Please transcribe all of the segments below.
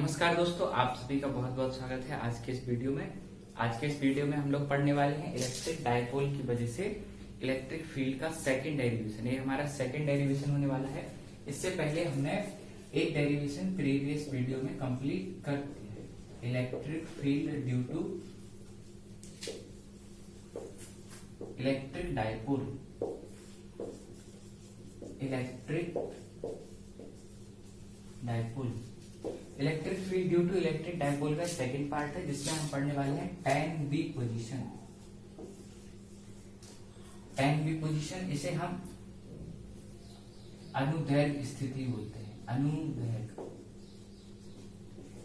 नमस्कार दोस्तों, आप सभी का बहुत बहुत स्वागत है आज के इस वीडियो में। आज के इस वीडियो में हम लोग पढ़ने वाले हैं इलेक्ट्रिक डायपोल की वजह से इलेक्ट्रिक फील्ड का सेकंड डेरिवेशन। ये हमारा सेकंड डेरिवेशन होने वाला है। इससे पहले हमने एक डेरिवेशन प्रीवियस वीडियो में कंप्लीट कर दिया है। Electric field due to electric dipole, electric dipole, electric field due to electric dipole का सेकंड पार्ट है, जिसमें हम पढ़ने वाले हैं tan v position. tan v position, इसे हम अनुदैर्घ्य स्थिति बोलते हैं। अनुदैर्घ्य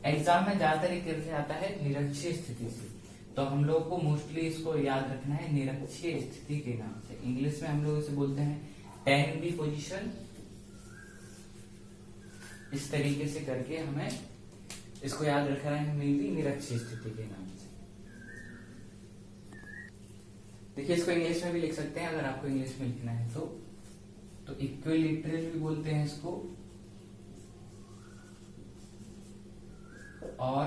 एग्जाम में ज्यादातर एक करके आता है निरक्षीय स्थिति से, तो हम लोग को मोस्टली इसको याद रखना है निरक्षीय स्थिति के नाम से। इंग्लिश में हम लोग इसे बोलते हैं tan v पोजीशन। इस तरीके से करके हमें इसको याद रखना है, मेनली निरक्षीय स्थिति के नाम से। देखिए, इसको इंग्लिश में भी लिख सकते हैं अगर आपको इंग्लिश में लिखना है तो इक्विलिटरल भी बोलते हैं इसको, और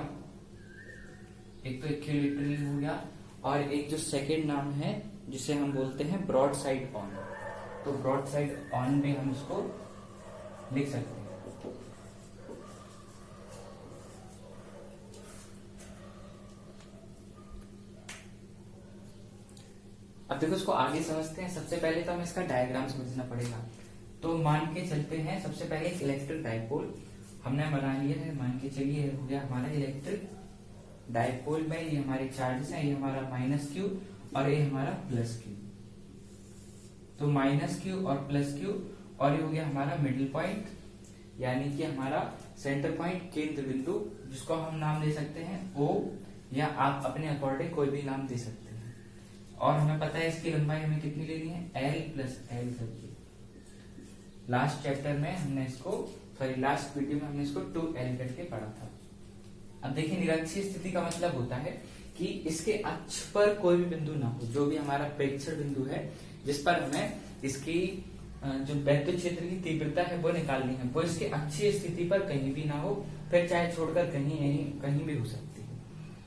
एक तो इक्विलिटरल हो गया, और एक जो सेकंड नाम है जिसे हम बोलते हैं ब्रॉड साइड ऑन, तो ब्रॉड साइड ऑन भी हम इसको लिख सकते हैं। अब देखो, इसको आगे समझते हैं। सबसे पहले तो हमें इसका डायग्राम समझना पड़ेगा। तो मान के चलते हैं, सबसे पहले इलेक्ट्रिक डायपोल हमने बना लिया है। मान के चलिए हो गया हमारा इलेक्ट्रिक डायपोल में ये हमारे चार्जेस हैं, ये हमारा -q और ये हमारा +q। तो -q और +q, और ये हो गया हमारा मिडिल पॉइंट, यानी कि हमारा सेंटर पॉइंट, केंद्र बिंदु, जिसको हम नाम दे सकते हैं O, या आप अपने अकॉर्डिंग कोई भी नाम दे सकते हैं। और हमें पता है इसकी लंबाई हमें कितनी लेनी है, L + L करके। लास्ट चैप्टर में हमने इसको, लास्ट वीडियो में हमने इसको 2L करके पढ़ा था। अब देखिए, निरक्षीय स्थिति का मतलब होता है कि इसके अक्ष पर कोई भी बिंदु ना हो, जो भी हमारा प्रेक्षण बिंदु है जिस पर हमें इसकी जो विद्युत क्षेत्र की तीव्रता है वो निकालनी है, वो इसके अक्षीय स्थिति पर कहीं भी ना हो, फिर चाहे छोड़कर कहीं भी हो सकती है।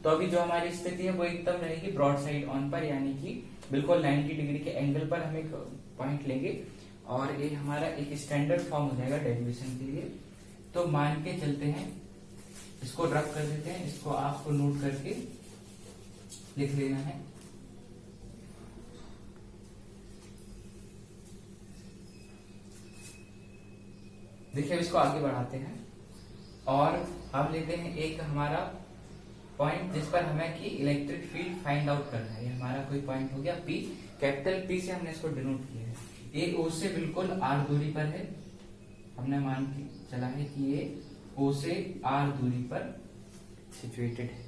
तो अभी जो हमारी स्थिति है वो एकदम रहेगी ब्रॉड साइड ऑन पर, यानी कि बिल्कुल 90 डिग्री के एंगल पर हम एक पॉइंट लेंगे, और ये हमारा एक स्टैंडर्ड फॉर्म हो जाएगा डेरिवेशन के लिए। तो मान के चलते हैं, इसको ड्रॉप कर देते हैं, इसको आपको नोट करके लिख लेना है। देखिए, अब इसको आगे बढ़ाते हैं और अब लेते हैं एक हमारा पॉइंट जिस पर हमें कि इलेक्ट्रिक फील्ड फाइंड आउट करना है। ये हमारा कोई पॉइंट हो गया P, कैपिटल P से हमने इसको डिनोट किया है। ये O से बिल्कुल R दूरी पर है। हमने मान के चला है कि ये O से R दूरी पर सिचुएटेड है।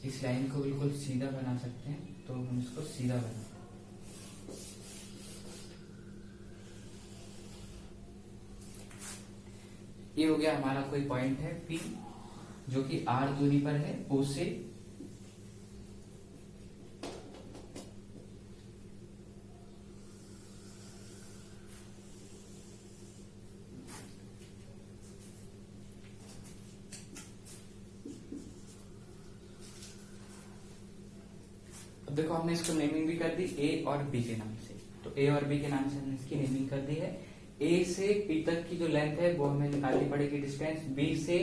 इस लाइन को बिल्कुल सीधा बना सकते हैं, तो हम इसको सीधा बनाते हैं। ये हो गया हमारा कोई पॉइंट है P, जो कि R दूरी पर है O से। अब देखो, हमने इसको नेमिंग भी कर दी A और B के नाम से। तो A और B के नाम से हमने इसकी नेमिंग कर दी है। A से P तक की जो लेंथ है वो हमें निकालनी पड़ेगी डिस्टेंस, B से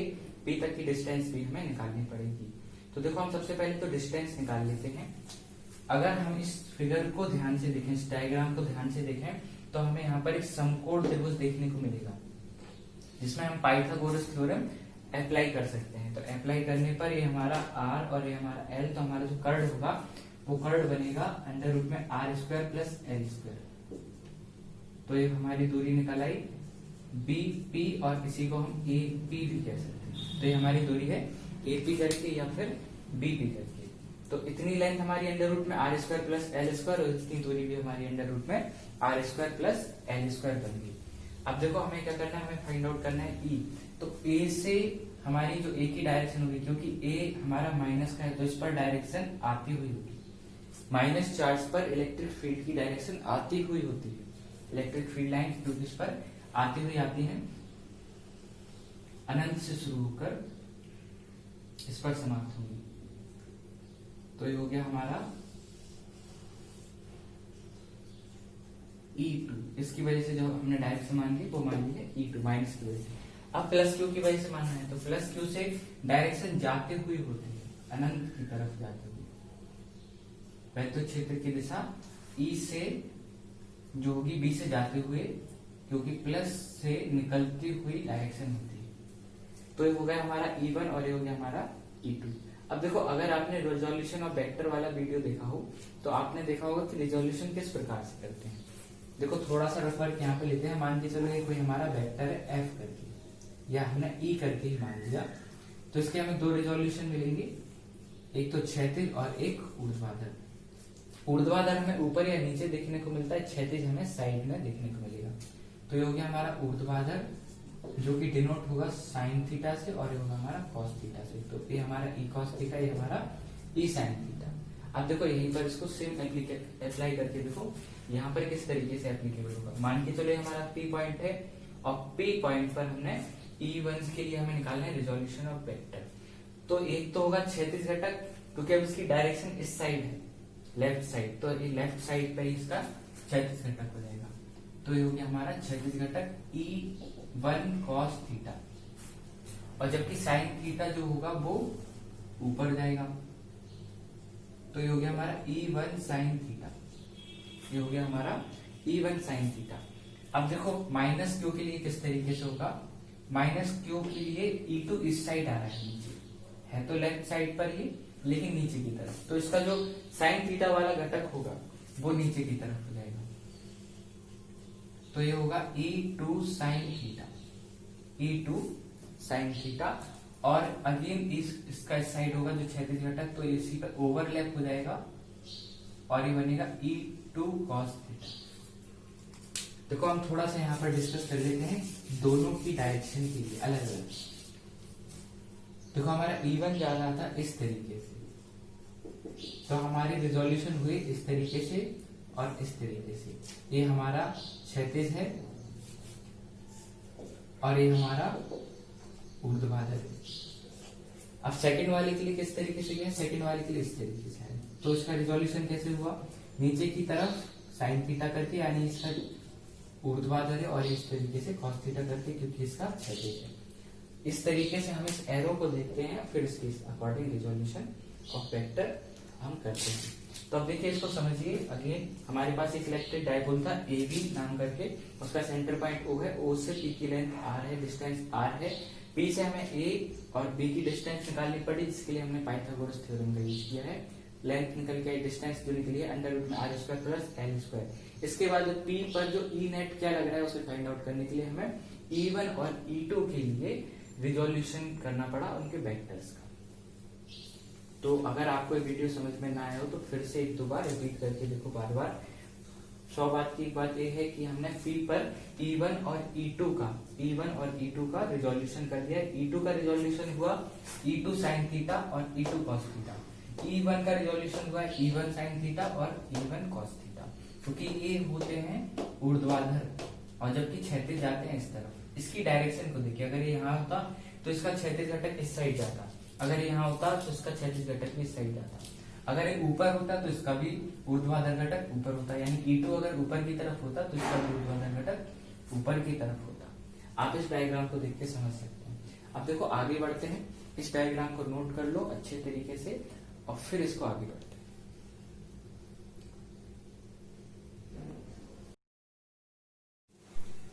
P तक की डिस्टेंस भी हमें निकालनी पड़ेगी। तो देखो, हम सबसे पहले तो डिस्टेंस निकाल लेते हैं। अगर हम इस फिगर को ध्यान से देखें, इस डायग्राम को ध्यान से देखें, तो हमें यहाँ पर एक समकोण त्रिभुज देखने को मिलेगा, जिसमें हम पाइथागोरस थ्योरम अप्लाई कर सकते हैं। तो अप्लाई करने पर ये हमारा R और ये हमारा L, तो हमारा जो कर्ड होगा वो कर्ड बनेगा √r² + L²। तो ये हमारी दूरी निकल आई BP, और इसी को हम AP भी कह सकते हैं। तो ये हमारी दूरी है AP करके या फिर BP करके। तो इतनी लेंथ हमारी अंडर रूट में r² + L², और इतनी दूरी भी हमारी अंडर रूट में r² + L² बन गई। अब देखो, हमें क्या करना है, हमें फाइंड आउट करना है E। तो A से हमारी जो A की डायरेक्शन होगी, क्योंकि A हमारा माइनस का है, तो इस पर डायरेक्शन आती हुई होगी। माइनस चार्ज पर इलेक्ट्रिक फील्ड की डायरेक्शन आती हुई होती है। इलेक्ट्रिक फील्ड लाइन जो इस पर आती हुई आती है, अनंत से शुरू होकर इस पर समाप्त होंगी। तो ये हो गया हमारा E2। इसकी वजह से जो हमने डायरेक्ट से मान ली वो मान ली है E2 माइनस की वजह से। अब प्लस क्यू की वजह से मानना है तो प्लस क्यू से डायरेक्शन जाते हुए होती है, अनंत की तरफ जाते हुए। वैद्युत क्षेत्र की दिशा E से जो होगी B से जाते हुए, क्योंकि प्लस से निकलती हुई डायरेक्शन होती है। तो ये हो गया हमारा E1 और ये हो गया हमारा E2। अब देखो, अगर आपने रिजोल्यूशन ऑफ वेक्टर वाला वीडियो देखा हो तो आपने देखा होगा कि रिजोल्यूशन किस प्रकार से करते हैं। देखो थोड़ा सा रफ वर्क यहाँ पे लेते हैं। मान के चलो ये कोई हमारा वेक्टर है F करके, या हमने E करके ही मान लिया, तो इसके हमें दो रिजोल्यूशन मिलेंगे, एक तो क्षैतिज और एक ऊर्ध्वाधर। ऊर्ध्वाधर हमें ऊपर या नीचे देखने को मिलता है, क्षैतिज हमें साइड में देखने को मिलेगा। तो ये हो गया हमारा ऊर्ध्वाधर, जो कि डिनोट होगा साइन थीटा से, और ये होगा हमारा कॉस थीटा से। तो ये हमारा ई कॉस थीटा, ये हमारा ई साइन थीटा। अब देखो यहीं पर इसको सेम अप्लाई करके देखो यहाँ पर किस तरीके से एप्लीकेबल होगा। मान के चलो हमारा पी पॉइंट है, और पी पॉइंट पर हमने E1 के लिए हमें निकालना है रिजोल्यूशन ऑफ वेक्टर। तो एक तो होगा क्षैतिज घटक, क्योंकि अब इसकी डायरेक्शन इस साइड है, लेफ्ट साइड, तो ये लेफ्ट साइड पर ही इसका क्षैतिज घटक हो जाएगा। तो ये हो गया हमारा क्षैतिज घटक E1 cos थीटा, और जबकि साइन थीटा जो होगा वो ऊपर जाएगा। तो ये हो गया हमारा E1 sin थीटा, ये हो गया हमारा E1 sin थीटा। अब देखो माइनस क्यू के लिए किस तरीके से होगा। माइनस क्यू के लिए E2 इस साइड आ रहा है, नीचे है तो लेफ्ट साइड पर ही, लेकिन नीचे की तरफ। तो इसका जो साइन थीटा वाला घटक होगा वो नीचे की तरफ हो जाएगा। तो ये होगा E2 sin theta, E2 sin theta. और अगेन इसका इस साइड होगा जो क्षैतिज घटक, तो इसी पर ओवरलैप हो जाएगा, और ये बनेगा E2 cos थीटा। देखो हम थोड़ा सा यहाँ पर डिस्कस कर लेते हैं दोनों की डायरेक्शन के लिए अलग अलग। देखो हमारा E1 जा रहा था इस तरीके से, तो हमारी रिजोल्यूशन हुई इस तरीके से और इस तरीके से। ये हमारा क्षैतिज है और ये हमारा ऊर्ध्वाधर है। अब सेकंड वाले के लिए किस तरीके से गया, सेकंड वाले के लिए इस तरीके से है। तो इसका रिजोल्यूशन कैसे हुआ, नीचे की तरफ साइन थीटा करके, यानी इसका ऊर्ध्वाधर है, और इस तरीके से कॉस थीटा करके, क्योंकि इसका क्षैतिज है। इस तरीके से हम इस एरो को देखते हैं, फिर इसके अकॉर्डिंग रिजोल्यूशन ऑफ वेक्टर हम करते हैं। तो अब देखिए इसको समझिए। अगेन हमारे पास एक इलेक्ट्रिक डायपोल था AB नाम करके, उसका सेंटर पॉइंट O है, O से P की लेंथ R है, डिस्टेंस R है। P से हमें A और B की डिस्टेंस निकालनी पड़ी, जिसके लिए हमने पाइथागोरस थ्योरम का यूज किया है। लेंथ निकल के डिस्टेंस जो निकली है अंडर रूट में R square plus L square. इसके बाद जो P पर जो E नेट क्या लग रहा है उसे फाइंड आउट करने के लिए हमें E1 और E2 के लिए रिजोल्यूशन करना पड़ा उनके वेक्टर्स का। तो अगर आपको ये वीडियो समझ में ना आया हो तो फिर से एक दो बार रिपीट करके देखो बार बार। 100 बात की एक बात यह है कि हमने P पर E1 और E2 का रिजोल्यूशन कर दिया। E2 का रिजोल्यूशन हुआ E2 sin थीटा और E2 cos थीटा। E1 का रिजोल्यूशन हुआ E1 sin थीटा और E1 cos थीटा, क्योंकि ये होते हैं ऊर्ध्वाधर और जबकि क्षैतिज जाते हैं इस तरफ। इसकी डायरेक्शन को देखिए, अगर ये यहाँ होता तो इसका क्षैतिज घटक इस साइड जाता, अगर यहाँ होता तो इसका क्षैतिज घटक भी इस साइड जाता, अगर ये ऊपर होता तो इसका भी ऊर्ध्वाधर घटक ऊपर होता, यानी E2 अगर ऊपर की तरफ होता तो इसका भी ऊर्ध्वाधर घटक ऊपर की तरफ होता। आप इस डायग्राम को देख के समझ सकते हैं। अब देखो आगे बढ़ते हैं, इस डायग्राम को नोट कर लो अच्छे तरीके से और फिर इसको आगे बढ़ते हैं।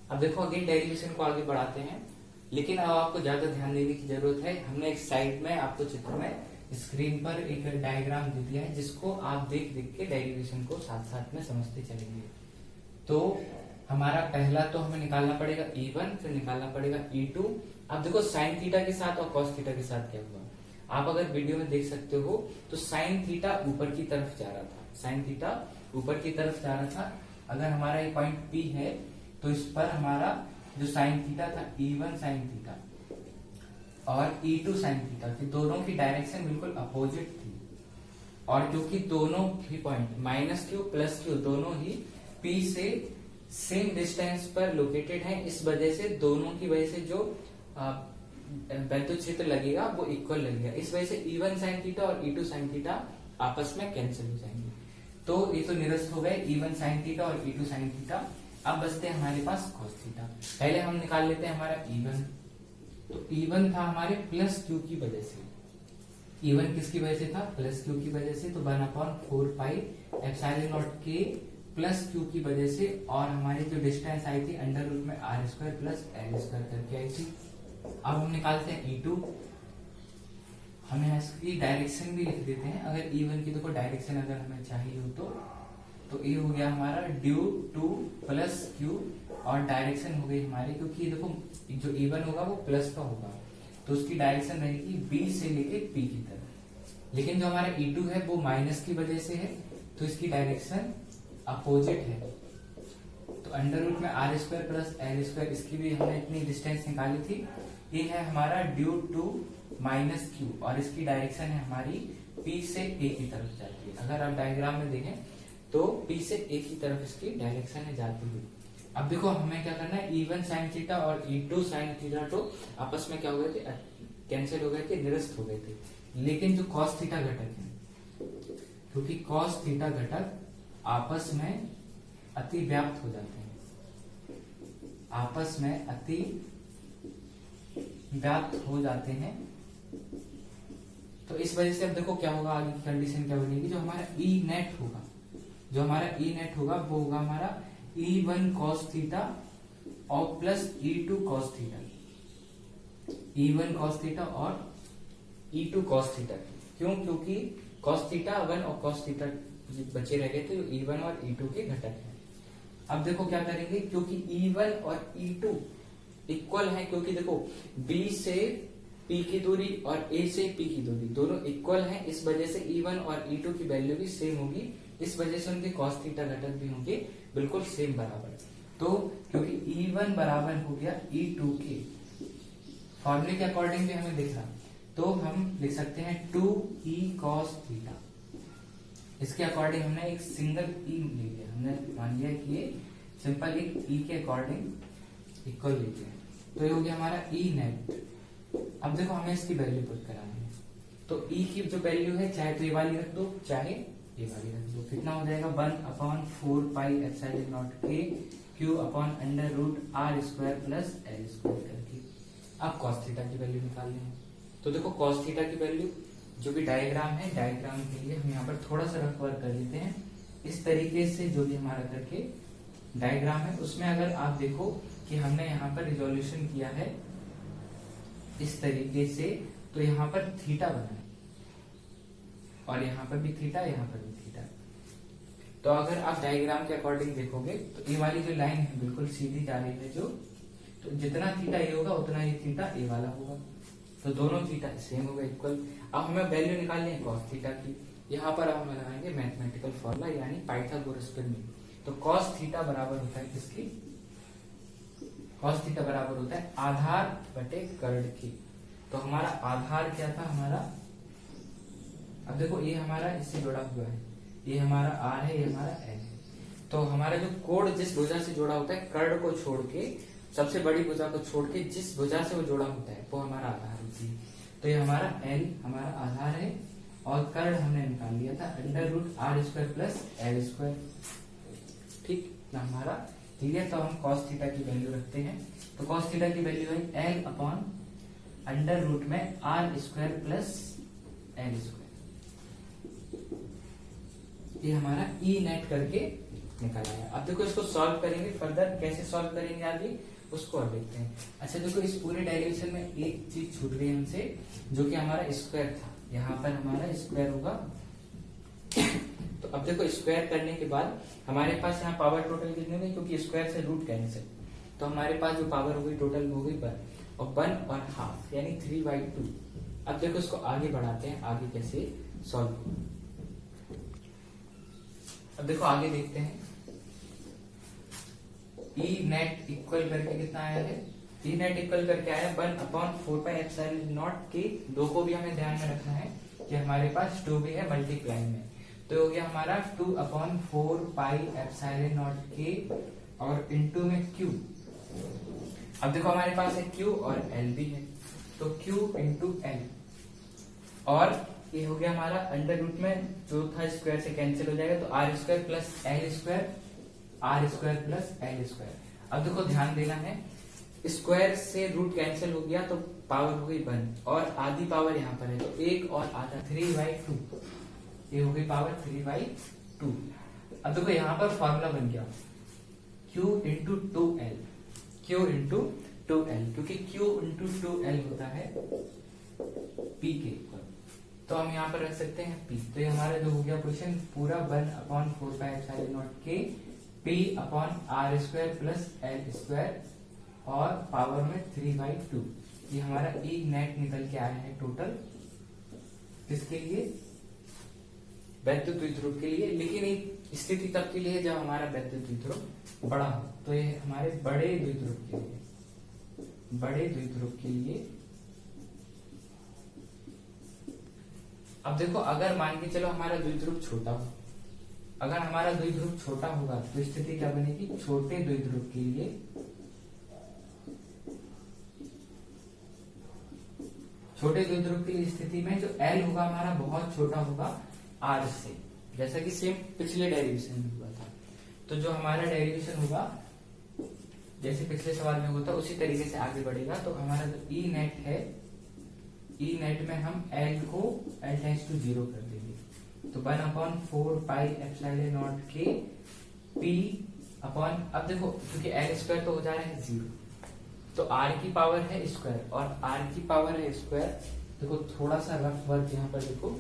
अब देखो अगेन डेरिवेशन को आगे बढ़ाते हैं, लेकिन अब आपको ज्यादा ध्यान देने की जरूरत है। हमने एक साइड में आपको चित्र में स्क्रीन पर एक डायग्राम दे दिया है, जिसको आप देख देख के डेरिवेशन को साथ साथ में समझते चलेंगे। तो हमारा पहला तो हमें निकालना पड़ेगा E1, फिर निकालना पड़ेगा E2। अब देखो साइन थीटा के साथ और कॉस थीटा के साथ क्या हुआ, आप अगर वीडियो में देख सकते हो तो साइन थीटा ऊपर की तरफ जा रहा था, साइन थीटा ऊपर की तरफ जा रहा था। अगर हमारा ये पॉइंट P है तो इस पर हमारा जो साइन थीटा था E1 साइन थीटा और E2 साइन थीटा की दोनों की डायरेक्शन बिल्कुल अपोजिट थी। और क्योंकि दोनों ही point minus Q plus Q दोनों ही P से सेम डिस्टेंस पर लोकेटेड है, इस वजह से दोनों की वजह से जो वैद्युत क्षेत्र लगेगा वो इक्वल लगेगा। इस वजह से E1 sin थीटा और E2 sin थीटा आपस में कैंसिल हो जाएंगे। तो ये तो निरस्त हो गए E1 sin थीटा और E2 sin थीटा। अब बचते हैं हमारे पास cos थीटा। पहले हम निकाल लेते हैं हमारा E1। तो E1 था हमारे प्लस क्यू की वजह से। E1 किसकी वजह से था? प्लस क्यू की वजह से। तो 1/4 पाई एप्सिलॉन नॉट के प्लस क्यू की वजह से, और हमारी जो डिस्टेंस आई थी अंडर रूट में R square plus L square करके आई थी। अब हम निकालते हैं E2। हमें इसकी डायरेक्शन भी लिख देते हैं। अगर E1 की देखो डायरेक्शन अगर हमें चाहिए हो तो ये हो गया हमारा ड्यू टू प्लस क्यू, और डायरेक्शन हो गई हमारी, क्योंकि देखो जो E1 होगा वो प्लस का होगा तो उसकी डायरेक्शन रहेगी B से लेके P की तरफ। लेकिन जो हमारा E2 है वो माइनस की वजह से है, तो इसकी डायरेक्शन अपोजिट है। तो अंडर रूट में R square plus L square, इसकी भी हमने इतनी डिस्टेंस निकाली थी। ये है हमारा ड्यू टू माइनस क्यू, और इसकी डायरेक्शन है हमारी P से A की तरफ जाती है। अगर आप डायग्राम में देखें तो P से A की तरफ इसकी डायरेक्शन है जाती हुई। अब देखो हमें क्या करना है, E1 sin थीटा और E2 sin थीटा तो आपस में क्या हो गए थे, कैंसिल हो गए थे, निरस्त हो गए थे। लेकिन जो cos थीटा घटक है, क्योंकि cos थीटा घटक आपस में अति व्याप्त हो जाते हैं, आपस में अति व्याप्त हो जाते हैं। तो इस वजह से अब देखो क्या होगा, आगे की कंडीशन क्या बनेगी, जो हमारा E नेट होगा, जो हमारा E नेट होगा वो होगा हमारा E1 cos थीटा और plus E2 cos theta. E1 cos theta और E2 cos थीटा। क्यों? क्योंकि cos थीटा 1 और cos थीटा बचे रह गए थे, जो E1 और E2 के घटक हैं। अब देखो क्या करेंगे, क्योंकि E1 और E2 इक्वल है, क्योंकि देखो B से P की दूरी और A से P की दूरी दोनों इक्वल हैं, इस वजह से E1 और E2 की वैल्यू भी सेम होगी। इस वजह से उनके cos थीटा घटक भी होंगे बिल्कुल सेम बराबर। तो क्योंकि E1 बराबर हो गया E2 के, फॉर्मूले के अकॉर्डिंग भी हमें दिख रहा, तो हम लिख सकते हैं 2E cos थीटा। इसके अकॉर्डिंग हमने एक सिंगल E ले लिया, हमने मान लिया कि ये सिंपल एक E के अकॉर्डिंग इक्वल ले लिया। तो ये हो गया हमारा E नेट। अब देखो हमें इसकी वैल्यू पुट करानी है, तो E की जो वैल्यू है चाहे तो ये वाली रख दो चाहे ये वाली रख दो। कितना हो जाएगा, 1/4 पाई एप्सिलॉन नॉट के Q upon under root R square plus L square करके। अब cos थीटा की वैल्यू निकाल लेंगे। तो देखो cos थीटा की वैल्यू, जो भी डायग्राम है, डायग्राम के लिए हम यहाँ पर थोड़ा सा रफ वर्क कर लेते हैं। इस तरीके से जो भी हमारा करके डायग्राम है उसमें अगर आप देखो कि हमने यहाँ पर रिजोल्यूशन किया है इस तरीके से, तो यहाँ पर थीटा बना है और यहाँ पर भी थीटा, यहाँ पर भी थीटा। तो अगर आप डायग्राम के अकॉर्डिंग देखोगे तो ये वाली जो लाइन है बिल्कुल सीधी जा रही है, जो तो जितना थीटा ये होगा उतना ये थीटा ए वाला होगा, तो दोनों थीटा सेम होगा, इक्वल। अब हमें वैल्यू निकालनी है cos थीटा की। यहाँ पर हम लगाएंगे मैथमेटिकल फॉर्मूला यानी पाइथागोरस प्रमेय। तो cos थीटा बराबर होता है किसकी, cos थीटा बराबर होता है आधार बटे कर्ण की। तो हमारा आधार क्या था हमारा, अब देखो ये हमारा इससे जुड़ा हुआ है, ये हमारा R है, ये हमारा L है। तो हमारा जो कोण जिस भुजा से जुड़ा होता है, कर्ण को छोड़ के, सबसे बड़ी भुजा को छोड़ के जिस भुजा से वो जुड़ा होता है वो हमारा आधार होती है। तो ये हमारा L हमारा आधार है, और कर्ण हमने निकाल लिया था under root R square plus L square. ठीक ना हमारा क्लियर। तो हम cos थीटा की वैल्यू रखते हैं, तो cos थीटा की वैल्यू है L अपॉन अंडर रूट में R square plus L square. ये हमारा E नेट करके निकल आया। अब देखो इसको सॉल्व करेंगे, फर्दर कैसे सॉल्व करेंगे आगे उसको और देखते हैं। अच्छा देखो इस पूरे डेरिवेशन में एक चीज छूट गई हमसे, जो कि हमारा स्क्वायर था। यहाँ पर हमारा स्क्वायर होगा। तो अब देखो स्क्वायर करने के बाद हमारे पास यहाँ पावर टोटल कितनी होगी, क्योंकि स्क्वायर से रूट कैंसिल, तो हमारे पास जो पावर हो गई टोटल हो गई 1 और 1 और हाफ यानी 3/2। अब देखो इसको आगे बढ़ाते हैं, आगे कैसे सॉल्व होगा। अब देखो आगे देखते हैं। E नेट इक्वल करके कितना आया है, E नेट इक्वल करके आया 1/4 पाई एप्सिलॉन नॉट के। दो को भी हमें ध्यान में रखना है कि हमारे पास 2 भी है मल्टीप्लाई में, तो हो गया हमारा 2/4 पाई एप्सिलॉन नॉट के और इनटू में Q। अब देखो हमारे पास है Q और L भी है, तो Q इंटू एल, और ये हो गया हमारा अंडर रूट में जो था स्क्वायर से कैंसिल हो जाएगा, तो R square plus L square, R square plus L square. अब देखो ध्यान देना है, स्क्वायर से रूट कैंसिल हो गया तो पावर हो गई 1, और आधी पावर यहाँ पर है तो 1 और आधा 3/2, ये हो गई पावर 3/2। अब देखो यहाँ पर फॉर्मूला बन गया Q into 2L, Q into 2L, क्योंकि Q इंटू 2L होता है P के ऊपर, तो हम यहाँ पर रख सकते हैं P। तो ये हमारा जो हो गया क्वेश्चन पूरा 1/4πε0 के P upon R square plus L square और पावर में 3/2, ये हमारा ई नेट निकल के आया है टोटल, किसके लिए, वैद्युत द्विध्रुव के लिए। लेकिन एक स्थिति तब के लिए जब हमारा वैद्युत द्विध्रुव बड़ा हो, तो ये हमारे बड़े द्विध्रुव के लिए, बड़े द्विध्रुव के लिए। अब देखो अगर मान के चलो हमारा द्विध्रुव छोटा हो, अगर हमारा द्विध्रुव छोटा होगा तो स्थिति क्या बनेगी, छोटे द्विध्रुव के लिए, छोटे द्विध्रुव की स्थिति में जो L होगा हमारा बहुत छोटा होगा R से, जैसा कि सेम पिछले डेरिवेशन में हुआ था। तो जो हमारा डेरिवेशन होगा जैसे पिछले सवाल में होता उसी तरीके से आगे बढ़ेगा। तो हमारा जो ई नेट है, ई नेट में हम L को L टेंड्स टू 0 कर देंगे, तो 1/4πε0 के P अपॉन, अब देखो क्योंकि L स्क्वायर तो हो जा रहा है 0, तो R की पावर है स्क्वायर और R की पावर है स्क्वायर। देखो थोड़ा सा रफ वर्क यहाँ पर देखो,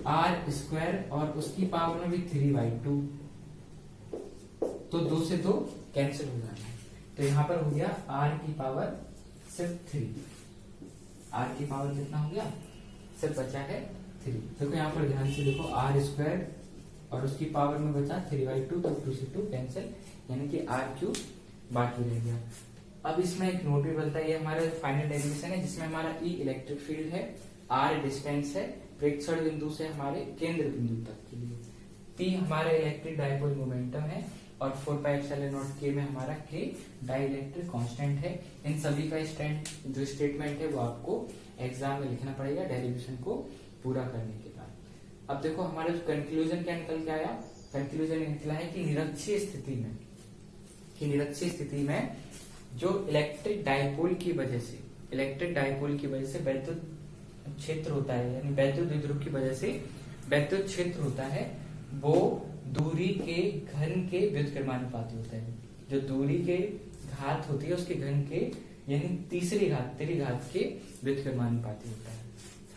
R स्क्वायर और उसकी पावर में भी 3/2, तो 2 से 2 कैंसिल हो जाना है, तो यहाँ पर हो गया R की पावर सिर्फ 3, R की पावर कितना हो गया, सिर्फ बचा है 3। देखो यहाँ पर ध्यान से देखो, R स्क्वायर और उसकी पावर में बचा 3/2, तो 2 से 2 कैंसिल, यानी कि R³ बाकी रह गया। अब इसमें एक नोट भी बनता है, ये हमारा फाइनल डेरिवेशन है जिसमें हमारा E इलेक्ट्रिक फील्ड है, R डिस्टेंस है प्रेक्षण बिंदु से हमारे केंद्र बिंदु तक के लिए, P हमारा इलेक्ट्रिक डाइपोल मोमेंटम है, और 4πε0 k में हमारा K डाइलेक्ट्रिक कांस्टेंट है। इन सभी का जो स्टेटमेंट है वो आपको एग्जाम में लिखना पड़ेगा डेरिवेशन को पूरा करने के बाद। अब देखो हमारा जो कंक्लूजन क्या निकल के आया, कंक्लूजन निकला है कि निरक्षीय स्थिति में जो इलेक्ट्रिक डाइपोल की वजह से वैद्युत क्षेत्र होता है, यानी वैद्युत द्विध्रुव की वजह से वैद्युत क्षेत्र होता है, वो दूरी के घन के व्युत्क्रमानुपाती होता है। जो दूरी के घात होती है उसके घन के, यानी त्रिघात के व्युत्क्रमानुपाती होता है।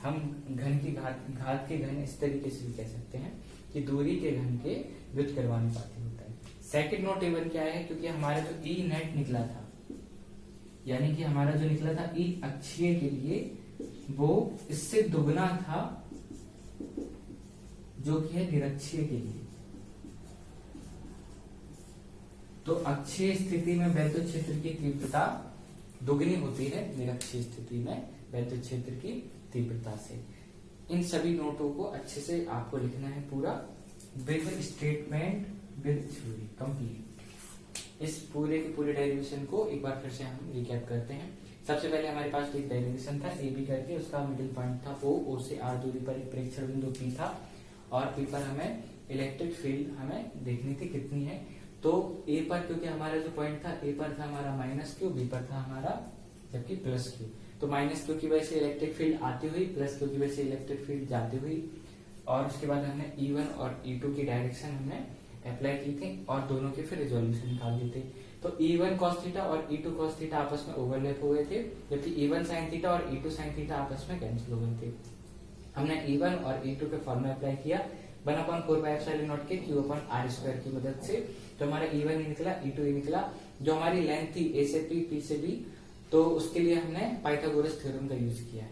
हम घन की घात के घन इस तरीके से भी कह सकते हैं कि दूरी के घन के व्युत्क्रमानुपाती होता है। सेकंड नोट टेबल क्या है, क्योंकि हमारा जो ई नेट निकला था, यानी कि हमारा जो निकला था ई अक्षीय के लिए, वो इससे दुगना था जो कि है निरक्षीय के लिए। तो अक्षीय स्थिति में वैद्युत क्षेत्र की तीव्रता दुगनी होती है निरक्षीय स्थिति में वैद्युत क्षेत्र की तीव्रता से। इन सभी नोटों को अच्छे से आपको लिखना है पूरा, with statement with theory complete. इस पूरे के पूरे डेरिवेशन को एक बार फिर से हम रिकैप करते हैं। सबसे पहले हमारे पास एक डेरिवेशन था ए बी करके, उसका मिडिल पॉइंट था ओ से आर दूरी पर एक प्रेक्षण बिंदु पी था, और पी पर हमें इलेक्ट्रिक फील्ड हमें देखनी थी कितनी है। तो ए पर क्योंकि हमारा जो पॉइंट था, ए पर था हमारा -q, बी पर था हमारा जबकि +q, तो -q की वजह से इलेक्ट्रिक फील्ड आती हुई, +q की वजह से इलेक्ट्रिक फील्ड जाती हुई, और उसके बाद हमने E1 और E2 की डायरेक्शन हमने अप्लाई की थी और दोनों के फिर रिजोल्यूशन निकाल दिए थे। तो E1 cos थीटा और E2 cos थीटा आपस में ओवरलैप हो गए थे, जबकि E1 sin थीटा और E2 sin थीटा आपस में कैंसिल हो गए थे। हमने E1 और E2 के फॉर्मूला अप्लाई किया 1/4πε0 के Q/r² की मदद से, तो हमारा E1 ही निकला, E2 ही निकला। जो हमारी लेंथ थी A से P, P से B, तो उसके लिए हमने पाइथागोरस थ्योरम का यूज किया है।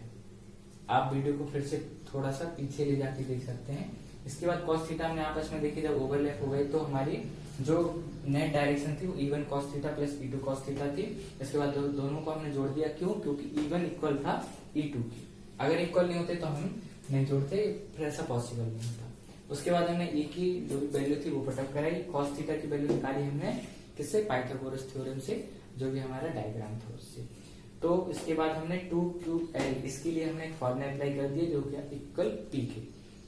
आप वीडियो को फिर से थोड़ा सा पीछे ले जाके देख सकते हैं। इसके बाद cos थीटा हमने आपस में देखी, जब ओवरलैप हो गए तो हमारी जो नेट डायरेक्शन थी वो E1 cos theta plus E2 cos theta थी। इसके बाद दोनों को हमने जोड़ दिया, क्यों? क्योंकि E1 इक्वल था E2 की, अगर इक्वल नहीं होते तो हम नहीं जोड़ते, फिर ऐसा पॉसिबल नहीं होता। उसके बाद हमने E की जो वैल्यू थी वो पुटअप कराई, cos थीटा की वैल्यू निकाली हमने किससे? पाइथागोरस थ्योरम से, जो भी हमारा डायग्राम था उससे। तो इसके बाद हमने 2QL इसके लिए हमने एक फॉर्मूला अप्लाई कर दिया जो कि इक्वल पी के।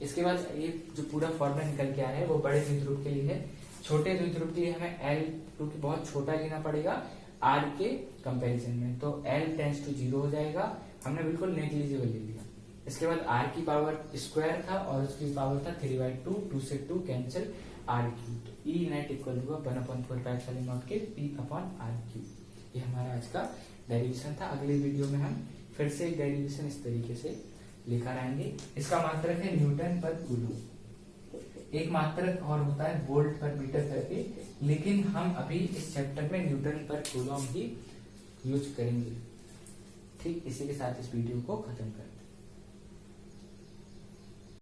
इसके बाद ये जो पूरा फॉर्मूला निकल के आया है वो बड़े द्विध्रुव के लिए है। छोटे द्विध्रुव के लिए हमें L क्योंकि बहुत छोटा लेना पड़ेगा R के कंपैरिजन में, तो L टेंस टू 0 हो जाएगा। हमने बिल्कुल नेग्लिजिबल ले लिया। इसके बाद R की पावर स्क्वायर था और उसकी पावर था 3/2, 2 से 2 कैंसिल, R3, तो E नेट इक्वल हुआ 1/4 के P/R3। ये हमारा आज का डेरिवेशन था। अगले वीडियो में हम फिर से एक डेरिवेशन इस तरीके से लेकर आएंगे। इसका मात्रक है न्यूटन पर कूलम। एक मात्रक और होता है वोल्ट पर मीटर करके, लेकिन हम अभी इस चैप्टर में न्यूटन पर कूलम ही यूज करेंगे। ठीक, इसी के साथ इस वीडियो को खत्म करें।